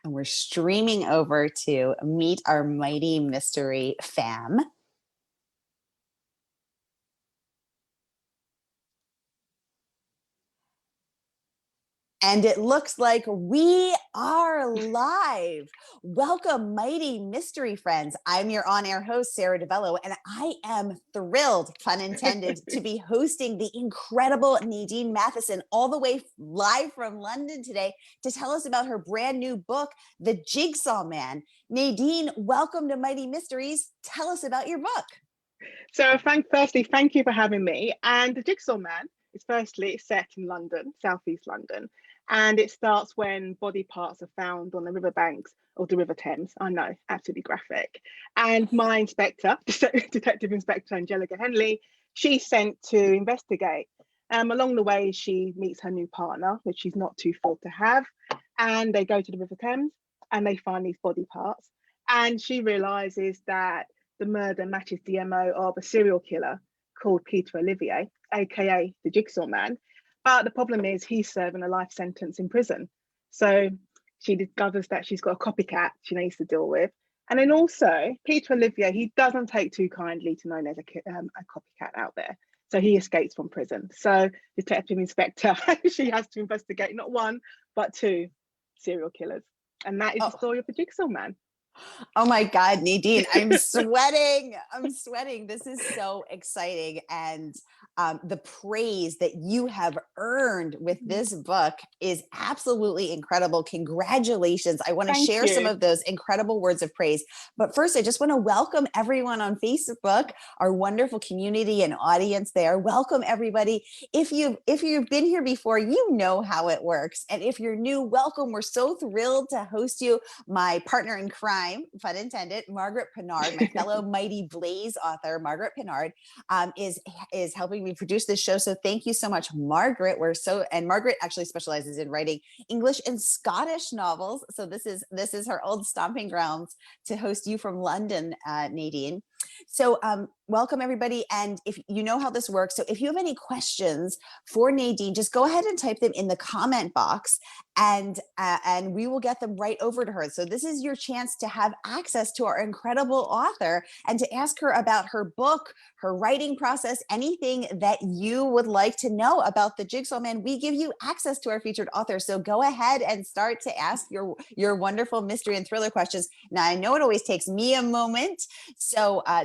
and we're streaming over to meet our mighty mystery fam. And it looks like we are live. Welcome, mighty mystery friends. I'm your on-air host, Sara DiVello, and I am thrilled, pun intended, to be hosting the incredible Nadine Matheson all the way live from London today to tell us about her brand new book, The Jigsaw Man. Nadine, welcome to Mighty Mysteries. Tell us about your book. So firstly, thank you for having me. And The Jigsaw Man is firstly set in London, southeast London, and it starts when body parts are found on the riverbanks of the River Thames. I know, absolutely graphic. And my inspector, Detective Inspector Angelica Henley, she's sent to investigate. Along the way, she meets her new partner, which she's not too thrilled to have, and they go to the River Thames and they find these body parts. And she realizes that the murder matches the MO of a serial killer called Peter Olivier, aka the Jigsaw Man. But the problem is he's serving a life sentence in prison. So she discovers that she's got a copycat she needs to deal with. And then also, Peter Olivier, he doesn't take too kindly to knowing there's a copycat out there. So he escapes from prison. So Detective Inspector, she has to investigate not one, but two serial killers. And that is the story of the Jigsaw Man. Oh my God, Nadine, I'm sweating. I'm sweating. This is so exciting. And the praise that you have earned with this book is absolutely incredible. Congratulations. I want to share some of those incredible words of praise. But first, I just want to welcome everyone on Facebook, our wonderful community and audience there. Welcome, everybody. If you've been here before, you know how it works. And if you're new, welcome. We're so thrilled to host you. My partner in crime, pun intended, Margaret Pinard, my fellow Mighty Blaze author, Margaret Pinard, is helping me produce this show. So thank you so much, Margaret. And Margaret actually specializes in writing English and Scottish novels. So this is her old stomping grounds to host you from London, Nadine. So welcome everybody. And if you know how this works, so if you have any questions for Nadine, just go ahead and type them in the comment box and we will get them right over to her. So this is your chance to have access to our incredible author and to ask her about her book, her writing process, anything that you would like to know about the Jigsaw Man. We give you access to our featured author. So go ahead and start to ask your wonderful mystery and thriller questions. Now, I know it always takes me a moment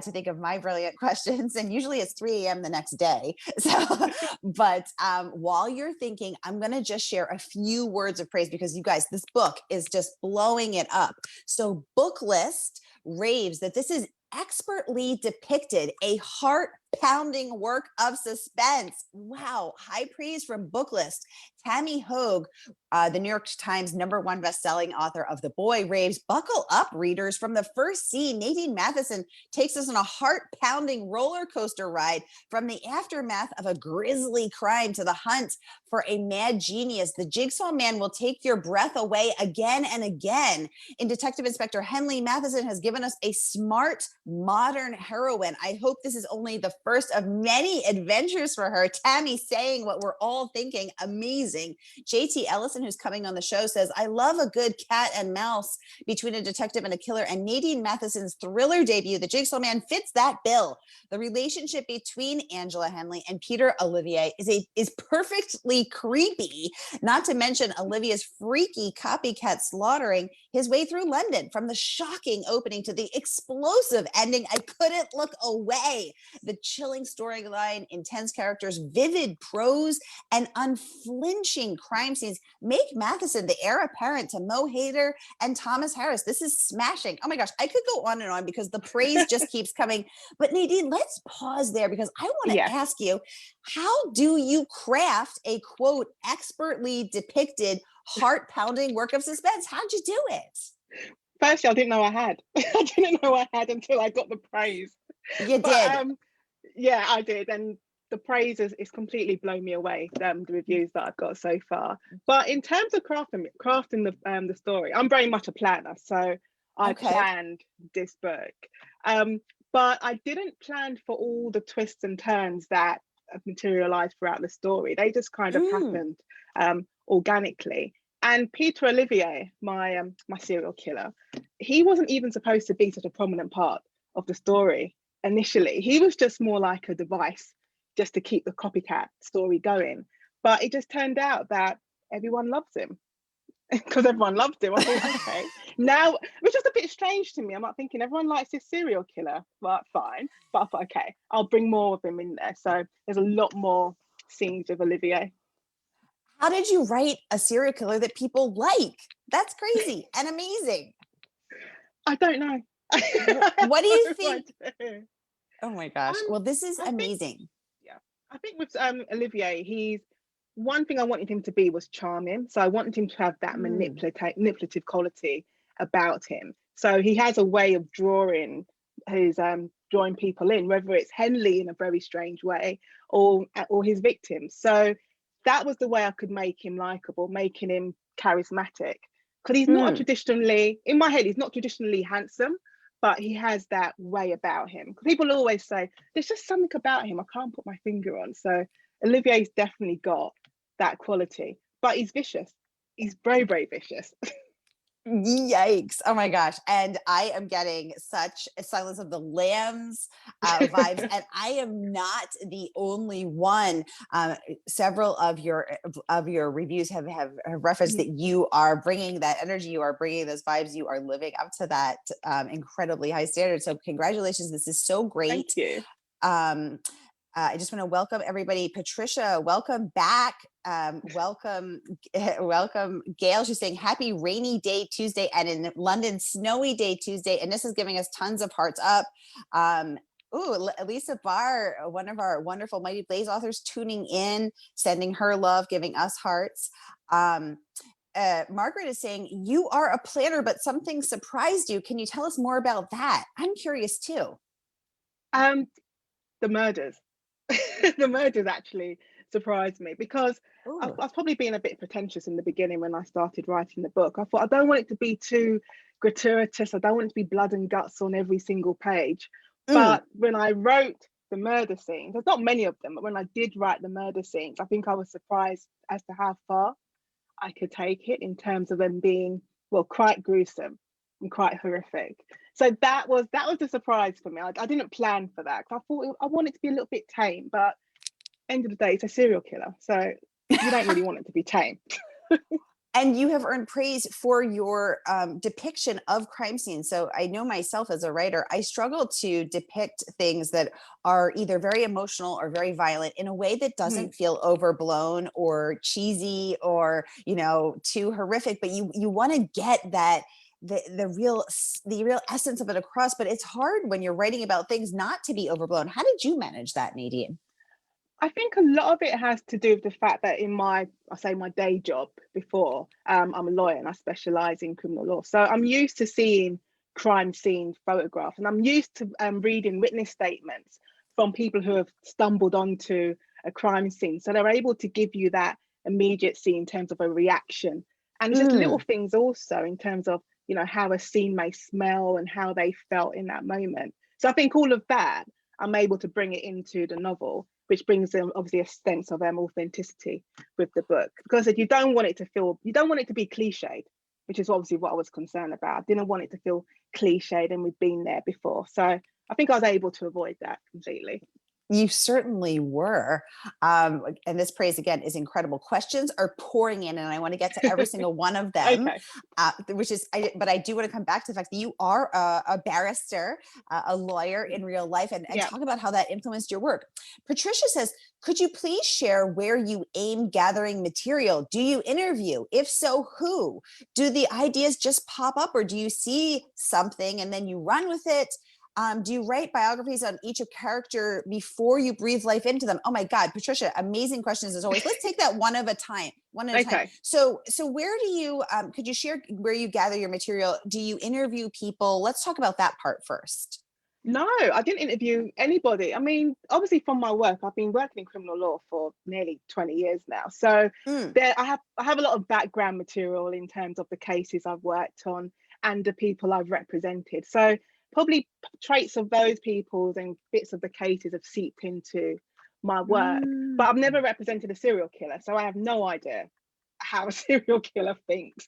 to think of my brilliant questions, and usually it's 3 a.m. the next day. So, but while you're thinking, I'm going to just share a few words of praise because you guys, this book is just blowing it up. So Booklist raves that this is expertly depicted, a heart-pounding work of suspense. Wow, high praise from Booklist. Tammy Hogue, the New York Times #1 best-selling author of The Boy, raves, buckle up, readers. From the first scene, Nadine Matheson takes us on a heart-pounding roller coaster ride from the aftermath of a grisly crime to the hunt for a mad genius. The Jigsaw Man will take your breath away again and again. In Detective Inspector Henley, Matheson has given us a smart, modern heroine. I hope this is only the first of many adventures for her. Tammy saying what we're all thinking, amazing. JT Ellison, who's coming on the show, says, I love a good cat and mouse between a detective and a killer, and Nadine Matheson's thriller debut, The Jigsaw Man, fits that bill. The relationship between Angela Henley and Peter Olivier is perfectly creepy, not to mention Olivier's freaky copycat slaughtering his way through London. From the shocking opening to the explosive ending, I couldn't look away. The chilling storyline, intense characters, vivid prose, and unflinching crime scenes make Matheson the heir apparent to Mo Hader and Thomas Harris. This is smashing. Oh my gosh, I could go on and on because the praise just keeps coming. But Nadine, let's pause there because I want to ask you, how do you craft a, quote, expertly depicted heart-pounding work of suspense? How'd you do it? Firstly, I didn't know I had. I didn't know I had until I got the praise. You did. Yeah, I did. And the praise is completely blown me away, the reviews that I've got so far. But in terms of crafting the story, I'm very much a planner. So I planned this book. But I didn't plan for all the twists and turns that have materialized throughout the story. They just kind of happened organically. And Peter Olivier, my serial killer, he wasn't even supposed to be such a prominent part of the story initially. He was just more like a device just to keep the copycat story going. But it just turned out that everyone loves him. Because everyone loved him. I thought, okay, now, which was a bit strange to me. I'm not thinking everyone likes this serial killer, but fine. But I thought, okay, I'll bring more of him in there. So there's a lot more scenes with Olivier. How did you write a serial killer that people like? That's crazy and amazing. I don't know. What do you think? Oh my gosh. Well, this is amazing. I think with Olivier, he's one thing I wanted him to be was charming. So I wanted him to have that manipulative quality about him. So he has a way of drawing people in, whether it's Henley in a very strange way or his victims. So that was the way I could make him likable, making him charismatic. Because he's not traditionally, in my head, he's not traditionally handsome, but he has that way about him. People always say, there's just something about him I can't put my finger on. So Olivier's definitely got that quality, but he's vicious. He's very, very vicious. Yikes. Oh my gosh. And I am getting such a Silence of the Lambs vibes. And I am not the only one. Several of your reviews have referenced that you are bringing that energy, you are bringing those vibes, you are living up to that incredibly high standard. So congratulations. This is so great. Thank you. I just want to welcome everybody. Patricia, welcome back. Welcome Gail. She's saying happy rainy day Tuesday, and in London snowy day Tuesday, and this is giving us tons of hearts up. Lisa Barr, one of our wonderful Mighty Blaze authors, tuning in, sending her love, giving us hearts. Margaret is saying you are a planner, but something surprised you. Can you tell us more about that? I'm curious too. The murders. The murders actually surprised me, because I was probably being a bit pretentious in the beginning when I started writing the book. I thought I don't want it to be too gratuitous. I don't want it to be blood and guts on every single page. But when I wrote the murder scenes, there's not many of them, but when I did write the murder scenes, I think I was surprised as to how far I could take it in terms of them being, well, quite gruesome and quite horrific. So that was the surprise for me. I didn't plan for that, because I thought I want it to be a little bit tame, but end of the day, it's a serial killer, so you don't really want it to be tame. And you have earned praise for your depiction of crime scenes. So I know myself as a writer, I struggle to depict things that are either very emotional or very violent in a way that doesn't feel overblown or cheesy or, too horrific, but you want to get that the real essence of it across. But it's hard when you're writing about things not to be overblown. How did you manage that, Nadine? I think a lot of it has to do with the fact that in my day job before, I'm a lawyer and I specialize in criminal law. So I'm used to seeing crime scene photographs, and I'm used to reading witness statements from people who have stumbled onto a crime scene. So they're able to give you that immediate scene in terms of a reaction. And just little things also in terms of, how a scene may smell and how they felt in that moment. So I think all of that, I'm able to bring it into the novel, which brings them obviously a sense of authenticity with the book. Because you don't want it to be cliched, which is obviously what I was concerned about. I didn't want it to feel cliched and we've been there before. So I think I was able to avoid that completely. You certainly were. And this praise again is incredible. Questions are pouring in and I want to get to every single one of them, okay. But I do want to come back to the fact that you are a barrister, a lawyer in real life, and talk about how that influenced your work. Patricia says, could you please share where you aim gathering material? Do you interview? If so, who? Do the ideas just pop up, or do you see something and then you run with it? Do you write biographies on each character before you breathe life into them? Oh my God, Patricia, amazing questions as always. Let's take that one at a time. So where do you, could you share where you gather your material? Do you interview people? Let's talk about that part first. No, I didn't interview anybody. I mean, obviously from my work, I've been working in criminal law for nearly 20 years now. So I have a lot of background material in terms of the cases I've worked on and the people I've represented. So probably traits of those people's and bits of the cases have seeped into my work, but I've never represented a serial killer, so I have no idea how a serial killer thinks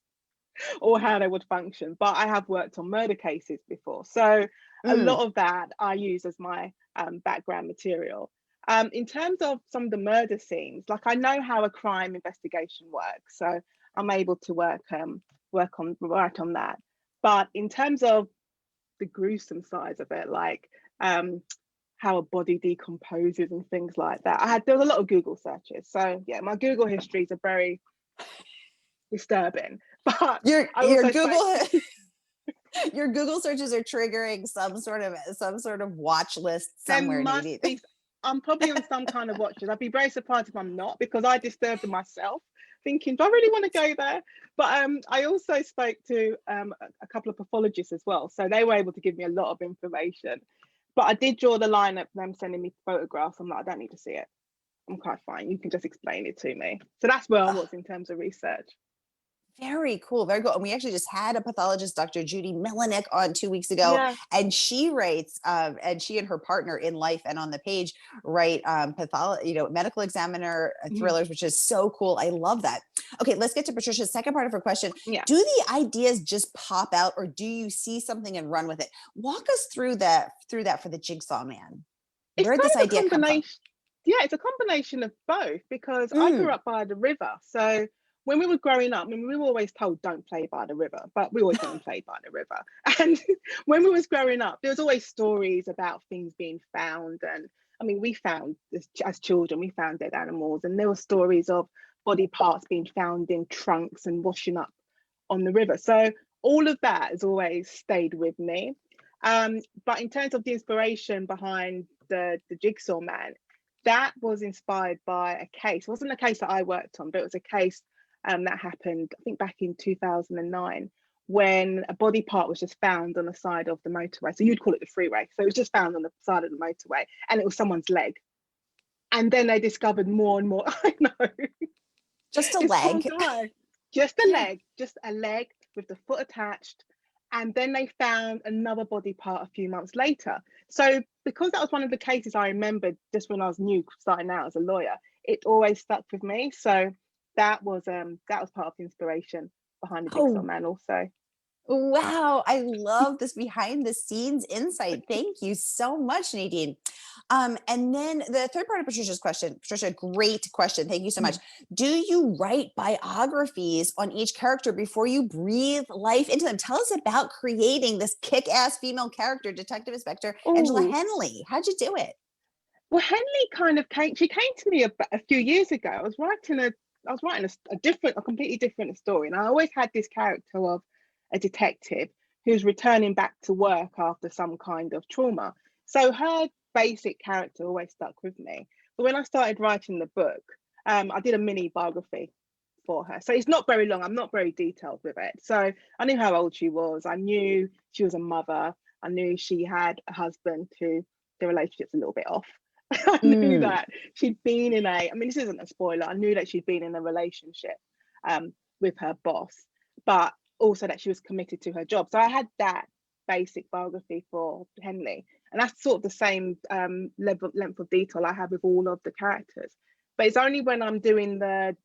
or how they would function, but I have worked on murder cases before. So a Mm. lot of that I use as my background material. In terms of some of the murder scenes, like I know how a crime investigation works, so I'm able to write on that. But in terms of the gruesome side of it, like how a body decomposes and things like that, there was a lot of Google searches. So yeah, my Google histories are very disturbing. But Your I your also spoke. Google your Google searches are triggering some sort of watch list There somewhere, must Nadine. be. I'm probably on some kind of watches. I'd be very surprised if I'm not, because I disturbed them myself, thinking, do I really want to go there? But I also spoke to a couple of pathologists as well, so they were able to give me a lot of information. But I did draw the line at them sending me photographs. I'm like, I don't need to see it. I'm quite fine. You can just explain it to me. So that's where I was in terms of research. Very cool, very cool. And we actually just had a pathologist, Dr. Judy Milinek, on 2 weeks ago, Yeah. and she writes, and she and her partner in Life and on the Page write medical examiner thrillers, which is so cool. I love that. Okay, let's get to Patricia's second part of her question. Yeah. Do the ideas just pop out, or do you see something and run with it? Walk us through that for the Jigsaw Man. It's Where did kind this of a idea come from? combination. Yeah, it's a combination of both, because I grew Mm. up by the river. So when we were growing up, I mean, we were always told don't play by the river, but we always went and played by the river. And when we was growing up, there was always stories about things being found. And I mean, we found, as children, we found dead animals, and there were stories of body parts being found in trunks and washing up on the river. So all of that has always stayed with me. But in terms of the inspiration behind the Jigsaw Man, that was inspired by a case. It wasn't a case that I worked on, but it was a case that happened, I think, back in 2009, when a body part was just found on the side of the motorway. So you'd call it the freeway. So it was just found on the side of the motorway, and it was someone's leg. And then they discovered more and more. I know. Just a This poor leg. guy. Just a Yeah. leg, just a leg with the foot attached. And then they found another body part a few months later. So because that was one of the cases I remembered just when I was new, starting out as a lawyer, it always stuck with me. So that was part of the inspiration behind the Jigsaw Oh, Man also. wow, I love this behind the scenes insight. Thank you so much, Nadine. And then the third part of Patricia's question, Patricia, great question. Thank you so much. Do you write biographies on each character before you breathe life into them? Tell us about creating this kick-ass female character, Detective Inspector Angela Oh, Henley. How'd you do it? well, Henley kind of came to me a few years ago. I was writing a completely different story. And I always had this character of a detective who's returning back to work after some kind of trauma. So her basic character always stuck with me. But when I started writing the book, I did a mini biography for her. So it's not very long. I'm not very detailed with it. So I knew how old she was. I knew she was a mother. I knew she had a husband who the relationship's a little bit off. I knew that she'd been I mean, this isn't a spoiler. I knew that she'd been in a relationship with her boss, but also that she was committed to her job. So I had that basic biography for Henley. And that's sort of the same length of detail I have with all of the characters. But it's only when I'm doing the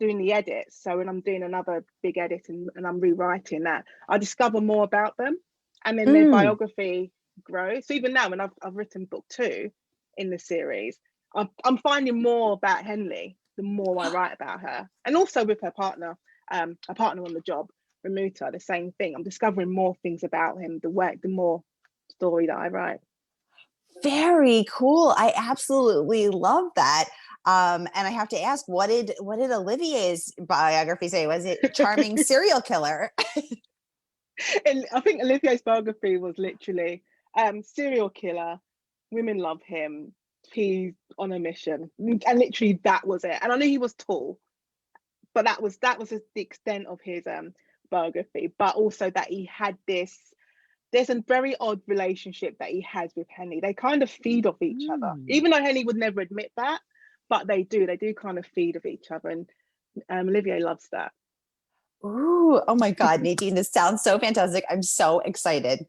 edits, so when I'm doing another big edit and I'm rewriting that, I discover more about them, and then their biography grows. So even now, when I've written book 2 in the series, I'm finding more about Henley the more I write about her, and also with her partner on the job, Ramuta, the same thing. I'm discovering more things about him the more story that I write. Very cool. I absolutely love that. And I have to ask, what did Olivier's biography say? Was it charming serial killer? And I think Olivier's biography was literally serial killer, women love him, he's on a mission, and literally that was it. And I knew he was tall, but that was the extent of his biography. But also that he had there's a very odd relationship that he has with Henley. They kind of feed off each other, even though Henley would never admit that, but they do kind of feed off each other. And Olivier loves that. Ooh, oh my God, Nadine, this sounds so fantastic. I'm so excited.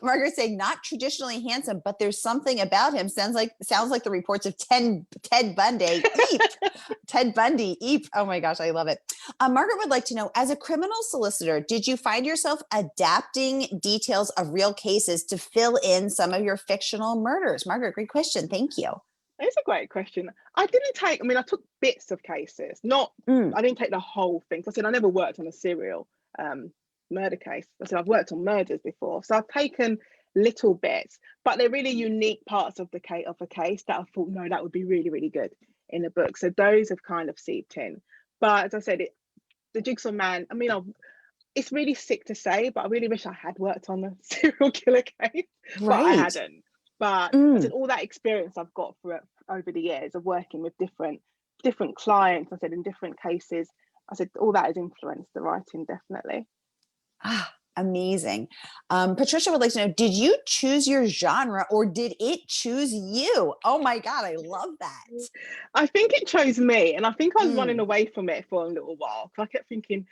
Margaret saying not traditionally handsome, but there's something about him. Sounds like the reports of Ted Bundy. Eep. Ted Bundy. Eep. Oh my gosh, I love it. Margaret would like to know, as a criminal solicitor, did you find yourself adapting details of real cases to fill in some of your fictional murders? Margaret, great question. Thank you. It's a great question. I took bits of cases, I didn't take the whole thing. So I said, I never worked on a serial murder case. I said, I've worked on murders before. So I've taken little bits, but they're really unique parts of the case that I thought, no, that would be really, really good in a book. So those have kind of seeped in. But as I said, the Jigsaw Man, it's really sick to say, but I really wish I had worked on a serial killer case, but I hadn't. But I said, all that experience I've got over the years of working with different clients, I said, in different cases, I said, all that has influenced the writing, definitely. Amazing. Patricia would like to know, did you choose your genre or did it choose you? Oh my God, I love that. I think it chose me, and I think I was running away from it for a little while. I kept thinking,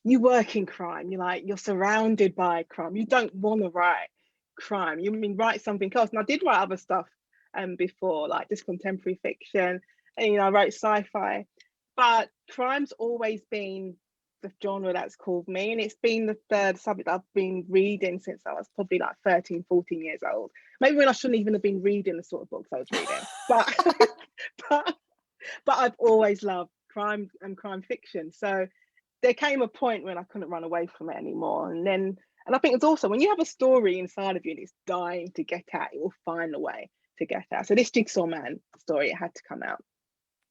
you work in crime, you're surrounded by crime. You don't want to write crime. Write something else. And I did write other stuff before, like just contemporary fiction, and I wrote sci-fi. But crime's always been the genre that's called me, and it's been the subject I've been reading since I was probably like 13, 14 years old. Maybe when I shouldn't even have been reading the sort of books I was reading. but I've always loved crime and crime fiction. So there came a point when I couldn't run away from it anymore. And I think it's also when you have a story inside of you and it's dying to get out, it will find a way to get out. So this Jigsaw Man story, it had to come out.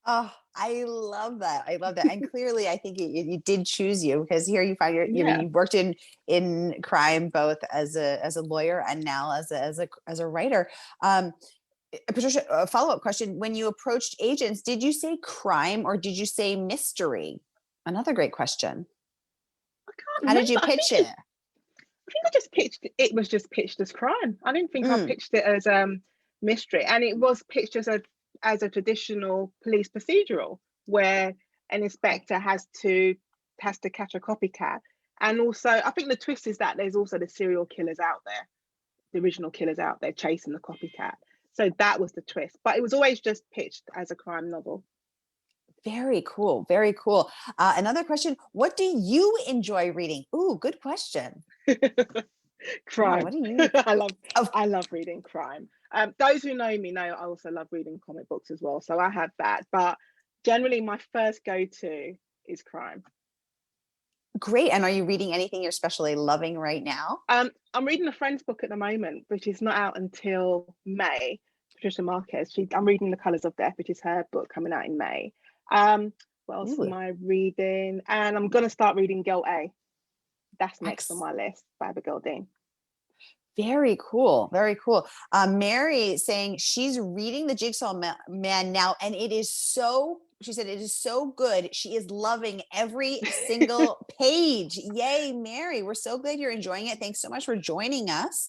Oh, I love that. I love that. And clearly, I think it did choose you, because here you find you've worked in crime both as a lawyer and now as a writer. Patricia, a follow-up question: when you approached agents, did you say crime or did you say mystery? Another great question. How did you pitch it? I think I just pitched it was just pitched as crime. I didn't think I pitched it as mystery, and it was pitched as a traditional police procedural where an inspector has to catch a copycat. And also I think the twist is that there's also the serial killers out there, the original killers out there chasing the copycat. So that was the twist, but it was always just pitched as a crime novel. Very cool. Very cool. Another question: what do you enjoy reading? Ooh, good question. Crime. Yeah, what do you? I love reading crime. Those who know me know I also love reading comic books as well, so I have that. But generally, my first go-to is crime. Great. And are you reading anything you're especially loving right now? I'm reading a friend's book at the moment, which is not out until May. Patricia Marquez. I'm reading The Colours of Death, which is her book coming out in May. What else am I reading? And I'm going to start reading Girl A. That's next on my list by Abigail Dean. Very cool. Very cool. Mary saying she's reading the Jigsaw Man now, and she said it is so good. She is loving every single page. Yay, Mary. We're so glad you're enjoying it. Thanks so much for joining us.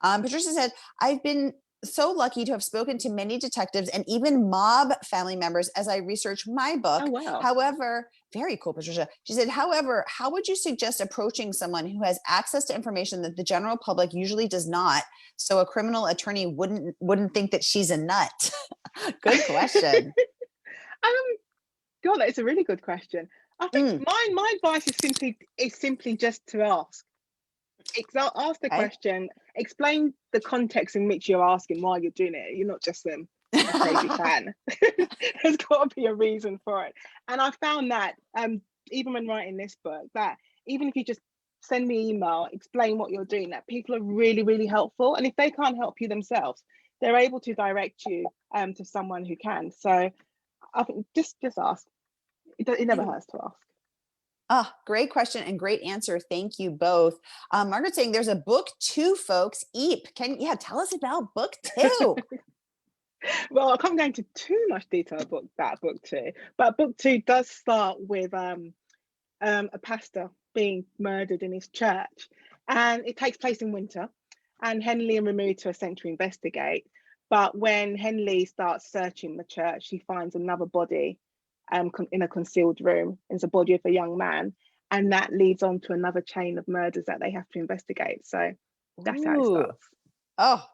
Patricia said, I've been so lucky to have spoken to many detectives and even mob family members as I research my book. Oh, wow. However, very cool, Patricia. She said, however, how would you suggest approaching someone who has access to information that the general public usually does not, so a criminal attorney wouldn't think that she's a nut? Good question. God, that's a really good question. I think my advice is simply just to ask. Ask the question, explain the context in which you're asking why you're doing it. You're not just a crazy fan. There's got to be a reason for it. And I found that even when writing this book, that even if you just send me an email, explain what you're doing, that people are really, really helpful. And if they can't help you themselves, they're able to direct you to someone who can. So I think just ask. It never hurts to ask. Oh, great question and great answer. Thank you both. Margaret saying there's a book 2, folks. Eep. Tell us about book 2. Well, I can't go into too much detail about that book 2, but book 2 does start with a pastor being murdered in his church, and it takes place in winter, and Henley and Removed are sent to investigate. But when Henley starts searching the church, he finds another body in a concealed room. It's a body of a young man, and that leads on to another chain of murders that they have to investigate. So That's how it Ooh. starts.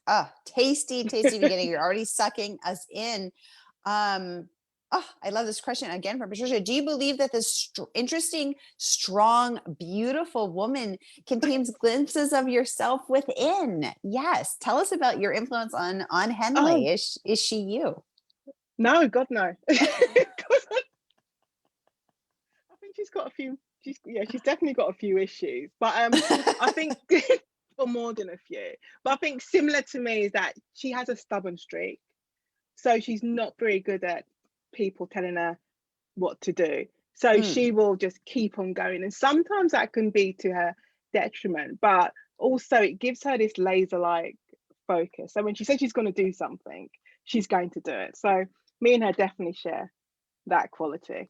Oh, tasty, tasty beginning. You're already sucking us in. I love this question again from Patricia. Do you believe that this interesting, strong, beautiful woman contains glimpses of yourself within? Yes. Tell us about your influence on Oh Henley. Is she you? no, God no. I think she's got a few. She's definitely got a few issues, but I think or more than a few. But I think similar to me is that she has a stubborn streak, so she's not very good at people telling her what to do. So Mm, she will just keep on going, and sometimes that can be to her detriment. But also, it gives her this laser-like focus. So when she says she's going to do something, she's going to do it. So me and her definitely share that quality.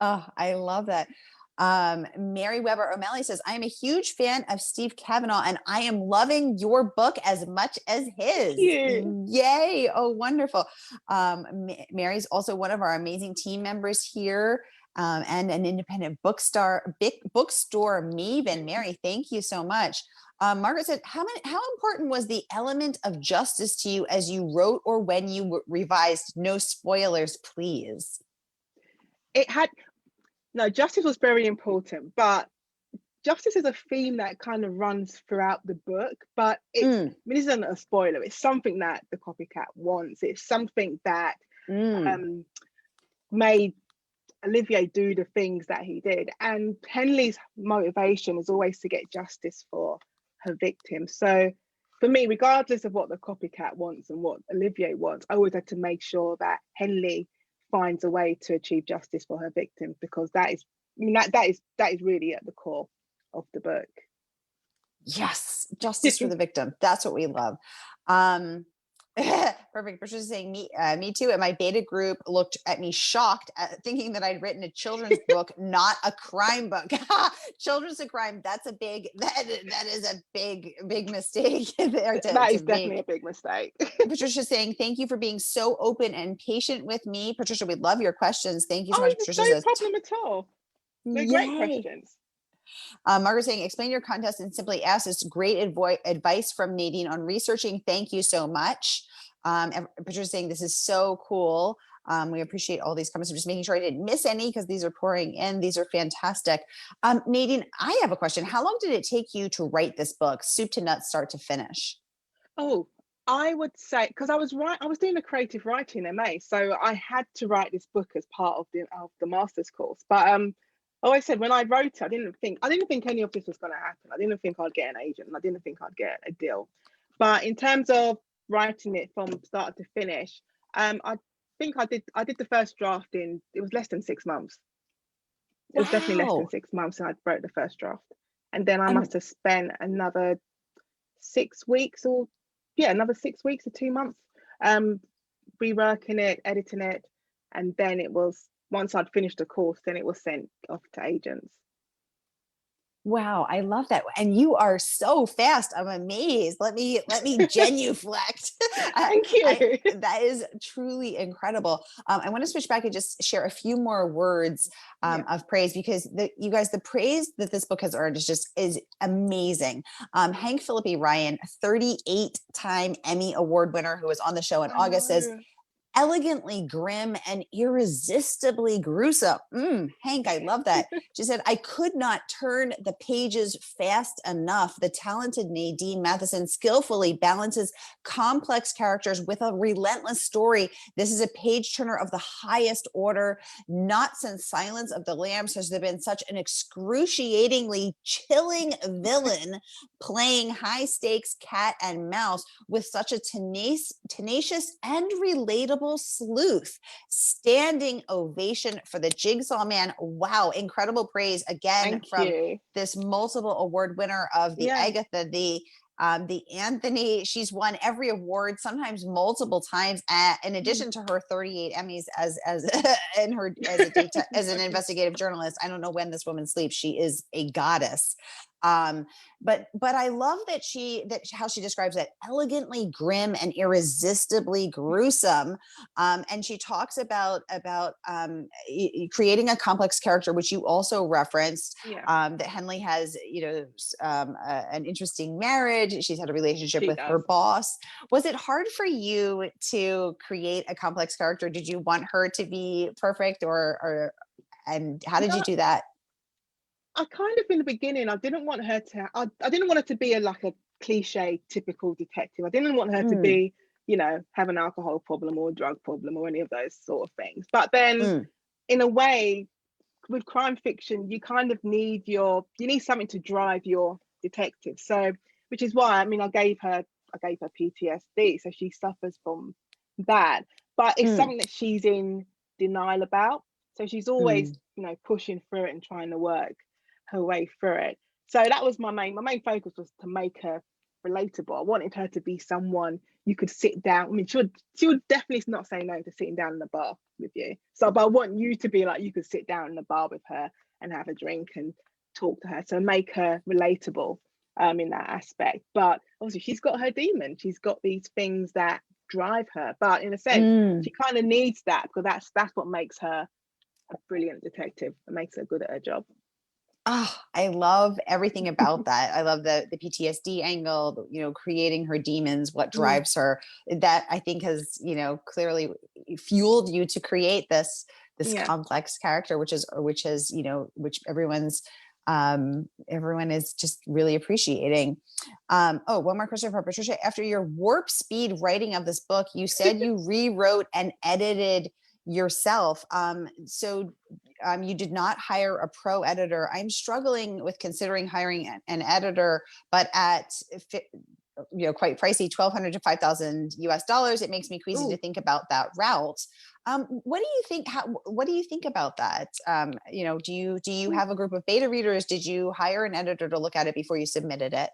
oh, I love that. Mary Weber O'Malley says, I am a huge fan of Steve Kavanaugh and I am loving your book as much as Thank his. you. Yay. Oh, wonderful. Mary's also one of our amazing team members here. And an independent bookstore, Maven. Mary, thank you so much. Margaret said, how important was the element of justice to you as you wrote or when you revised? No spoilers, please. It had no justice was very important, but justice is a theme that kind of runs throughout the book. But it's, I Mm, mean, this isn't a spoiler. It's something that the copycat wants. It's something that mm. made Olivier do the things that he did. And Henley's motivation is always to get justice for her victim. So for me, regardless of what the copycat wants and what Olivier wants, I always had to make sure that Henley finds a way to achieve justice for her victim, because that is, I mean, that is really at the core of the book. Yes, justice for the victim. That's what we love. Perfect. Patricia's saying me too. And my beta group looked at me shocked, thinking that I'd written a children's book, not a crime book. Children's a crime. That's a big, that is a big mistake there That to is definitely make. a big mistake. Patricia's saying, thank you for being so open and patient with me. Patricia, we love your questions. Thank you so Oh, much. there's Patricia no says, problem at all. They're great yay. questions. Margaret saying, explain your contest and simply ask. This great advice from Nadine on researching. Thank you so much. Patricia saying, this is so cool. We appreciate all these comments. I'm just making sure I didn't miss any because these are pouring in. These are fantastic. Nadine, I have a question. How long did it take you to write this book, soup to nuts, start to finish? Oh, I would say, because I was doing a creative writing MA, so I had to write this book as part of the master's course. But I always said when I wrote it, I didn't think any of this was going to happen. I didn't think I'd get an agent. I didn't think I'd get a deal. But in terms of writing it from start to finish, I think I did the first draft it was less than 6 months. It was definitely less than Wow. 6 months, and I wrote the first draft. And then I Um, must have spent another 6 weeks, or yeah, another 6 weeks or 2 months, reworking it, editing it, and then it was, once I'd finished the course, then it was sent off to agents. Wow, I love that. And you are so fast. I'm amazed. Let me genuflect. Thank you. That is truly incredible. I want to switch back and just share a few more words Yeah. of praise, because you guys, the praise that this book has earned is amazing. Hank Phillippe Ryan, 38-time Emmy Award winner who was on the show in I August, says, know. elegantly grim and irresistibly gruesome. Hank, I love that. She said, I could not turn the pages fast enough. The talented Nadine Matheson skillfully balances complex characters with a relentless story. This is a page turner of the highest order. Not since Silence of the Lambs has there been such an excruciatingly chilling villain playing high stakes cat and mouse with such a tenacious and relatable sleuth. Standing ovation for the Jigsaw Man. Wow, incredible praise again Thank from you. this multiple award winner of the Yeah. Agatha, the Anthony. She's won every award, sometimes multiple times, in addition to her 38 Emmys as in her as an investigative journalist. I don't know when this woman sleeps. She is a goddess. But I love that how she describes that elegantly grim and irresistibly gruesome. And she talks about creating a complex character, which you also referenced. Yeah, That Henley has, an interesting marriage. She's had a relationship she with her does. boss. Was it hard for you to create a complex character? Did you want her to be perfect, and how did No, you do that? I kind of in the beginning, I didn't want her to. I didn't want her to be like a cliche typical detective. I didn't want her to Mm, be, have an alcohol problem or a drug problem or any of those sort of things. But then, mm, in a way, with crime fiction, you kind of need something to drive your detective. So, which is why I gave her PTSD, so she suffers from that. But it's mm, something that she's in denial about. So she's always, mm. pushing through it and trying to work her way through it. So that was my main focus, was to make her relatable. I wanted her to be someone you could sit down. I mean, she would definitely not say no to sitting down in the bar with you. So, but I want you to be like, you could sit down in the bar with her and have a drink and talk to her. So make her relatable in that aspect. But obviously she's got her demon. She's got these things that drive her. But in a sense, Mm. she kind of needs that, because that's what makes her a brilliant detective and makes her good at her job. Oh, I love everything about that. I love the PTSD angle, creating her demons, what Mm, drives her. That I think has, clearly fueled you to create this yeah. complex character, which everyone is just really appreciating. One more question for Patricia. After your warp speed writing of this book, you said you rewrote and edited yourself. So you did not hire a pro editor. I'm struggling with considering hiring an editor, but at quite pricey, 1,200 to 5,000 US dollars, it makes me queasy to Ooh. think about that route. What do you think? What do you think about that? Do you have a group of beta readers? Did you hire an editor to look at it before you submitted it?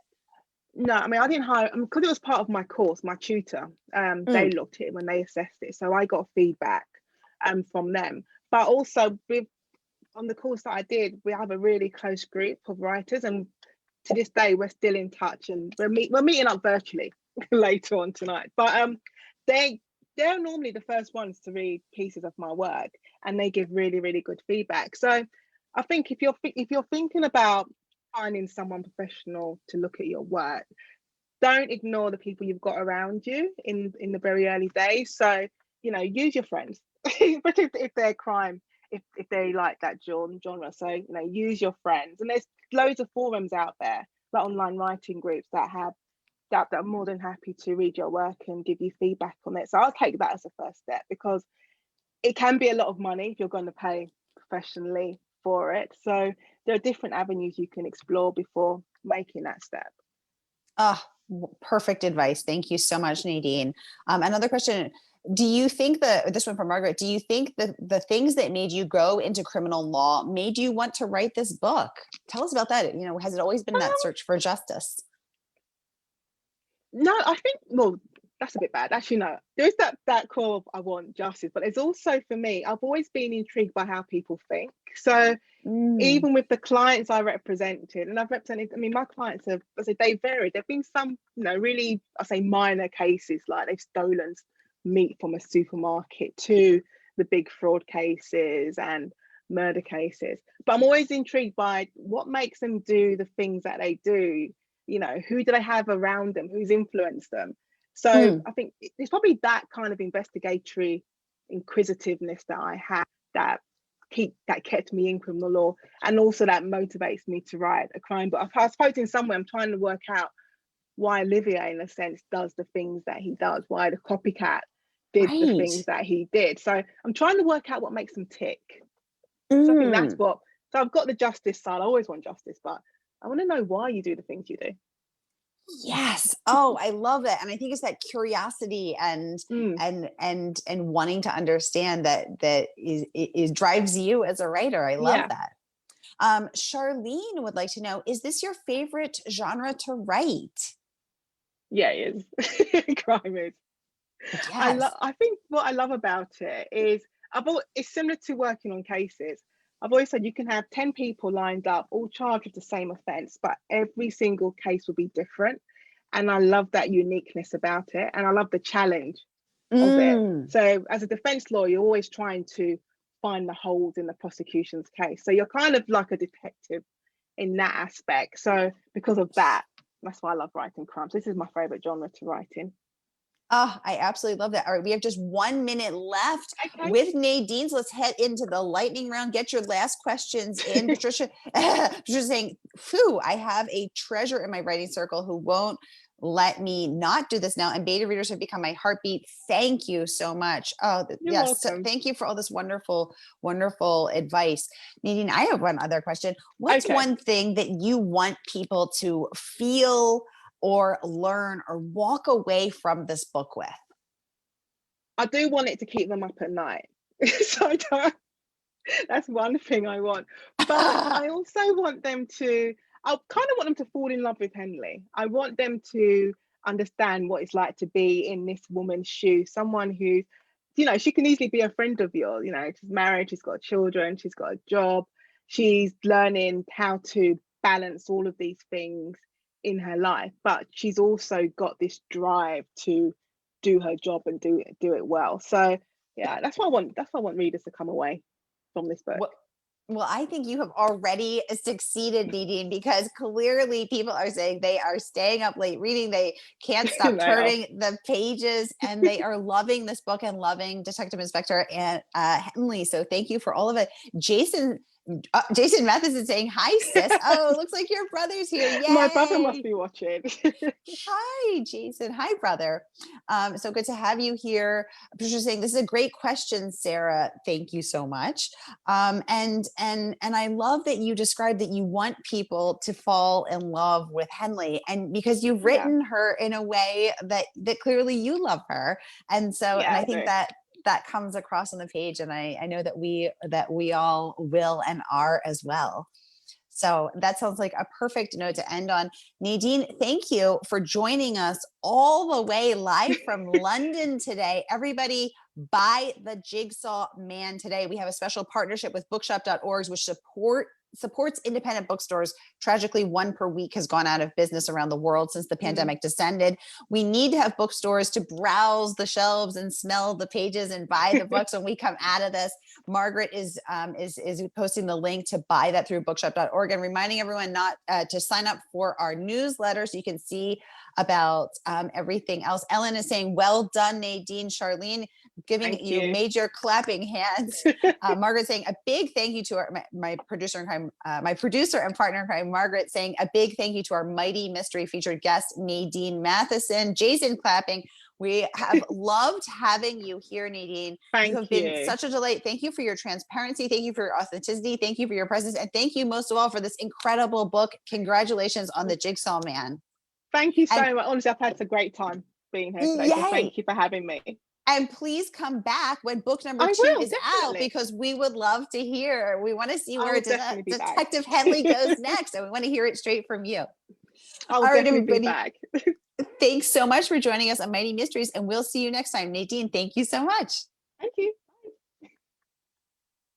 No, I mean, I didn't hire, because it was part of my course, my tutor. They Mm, looked at it when they assessed it, so I got feedback from them. But also, on the course that I did, we have a really close group of writers, and to this day we're still in touch, and we're meeting up virtually later on tonight. But they they're normally the first ones to read pieces of my work, and they give really, really good feedback. So I think if you're thinking about finding someone professional to look at your work, don't ignore the people you've got around you in the very early days. So use your friends, especially if they're crime, if they like that genre. So use your friends, and there's loads of forums out there, like online writing groups that are more than happy to read your work and give you feedback on it. So I'll take that as a first step, because it can be a lot of money if you're going to pay professionally for it. So there are different avenues you can explore before making that step. Ah, perfect advice. Thank you so much, Nadine. Another question. Do you think this one from Margaret, do you think the things that made you go into criminal law made you want to write this book? Tell us about that. Has it always been that search for justice? No, I think, well, that's a bit bad. Actually, no. There is that core of I want justice, but there's also, for me, I've always been intrigued by how people think. So Mm, even with the clients I represented, and I've represented, I mean, my clients have, I say, they varied. There've been some, really, I say, minor cases, like they've stolen meat from a supermarket, to the big fraud cases and murder cases. But I'm always intrigued by what makes them do the things that they do. Who do they have around them? Who's influenced them? So mm, I think it's probably that kind of investigatory inquisitiveness that I had that kept me in criminal law, and also that motivates me to write a crime book. I suppose in some way I'm trying to work out why Olivier, in a sense, does the things that he does, why the copycat did the right. things that he did. So I'm trying to work out what makes them tick. So I think that's Mm. what. So I've got the justice side. I always want justice, but I want to know why you do the things you do. Yes. Oh, I love it. And I think it's that curiosity and Mm, wanting to understand that is drives you as a writer. I love yeah, that. Charlene would like to know, is this your favorite genre to write? yeah, it is. Crime is. Yes. I think what I love about it is it's similar to working on cases. I've always said you can have 10 people lined up, all charged with the same offence, but every single case will be different. And I love that uniqueness about it. And I love the challenge of it. So as a defence lawyer, you're always trying to find the holes in the prosecution's case. So you're kind of like a detective in that aspect. So because of that, that's why I love writing crimes. This is my favourite genre to write in. Oh, I absolutely love that. All right, we have just 1 minute left with Nadine. So let's head into the lightning round. Get your last questions in. Patricia, Patricia's saying, phew, I have a treasure in my writing circle who won't let me not do this now. And beta readers have become my heartbeat. Thank you so much. Oh, You're yes. So welcome. thank you for all this wonderful, wonderful advice. Nadine, I have one other question. What's one thing that you want people to feel or learn or walk away from this book with? I do want it to keep them up at night. So that's one thing I want. But I also want them to, I kind of want them to fall in love with Henley. I want them to understand what it's like to be in this woman's shoes, someone who, you know, she can easily be a friend of yours. You know, she's married, she's got children, she's got a job, she's learning how to balance all of these things in her life, but she's also got this drive to do her job and do it well. So yeah, that's what I want readers to come away from this book. Well, I think you have already succeeded, Nadine, because clearly people are saying they are staying up late reading. They can't stop turning the pages, and they are loving this book and loving Detective Inspector and Henley. So thank you for all of it. Jason Matheson saying, hi, sis. Oh, it looks like your brother's here. Yay. My brother must be watching. Hi, Jason. Hi, brother. So good to have you here. Patricia saying, this is a great question, Sarah. Thank you so much. And I love that you described that you want people to fall in love with Henley, and because you've written her in a way that clearly you love her. And so, and I think that comes across on the page, and I know that we all will and are as well. So that sounds like a perfect note to end on. Nadine, thank you for joining us all the way live from London today. Everybody, buy the Jigsaw Man today. We have a special partnership with bookshop.org, which supports independent bookstores. Tragically, one per week has gone out of business around the world since the pandemic descended. We need to have bookstores to browse the shelves and smell the pages and buy the books when we come out of this. Margaret is posting the link to buy that through bookshop.org, and reminding everyone not to sign up for our newsletter so you can see about everything else. Ellen is saying, well done, Nadine. Charlene giving you major clapping hands. Margaret saying a big thank you to my producer in crime, my producer and partner in crime, Margaret, saying a big thank you to our mighty mystery featured guest, Nadine Matheson. Jason clapping. We have loved having you here, Nadine. You have been such a delight. Thank you for your transparency. Thank you for your authenticity. Thank you for your presence. And thank you most of all for this incredible book. Congratulations on the Jigsaw Man. Thank you so much. Honestly, I've had a great time being here today. So thank you for having me. And please come back when book number 2 is out, because we would love to hear. We want to see where Detective Henley goes next, and we want to hear it straight from you. I'll definitely be back. Thanks so much for joining us on Mighty Mysteries, and we'll see you next time. Nadine, thank you so much. Thank you.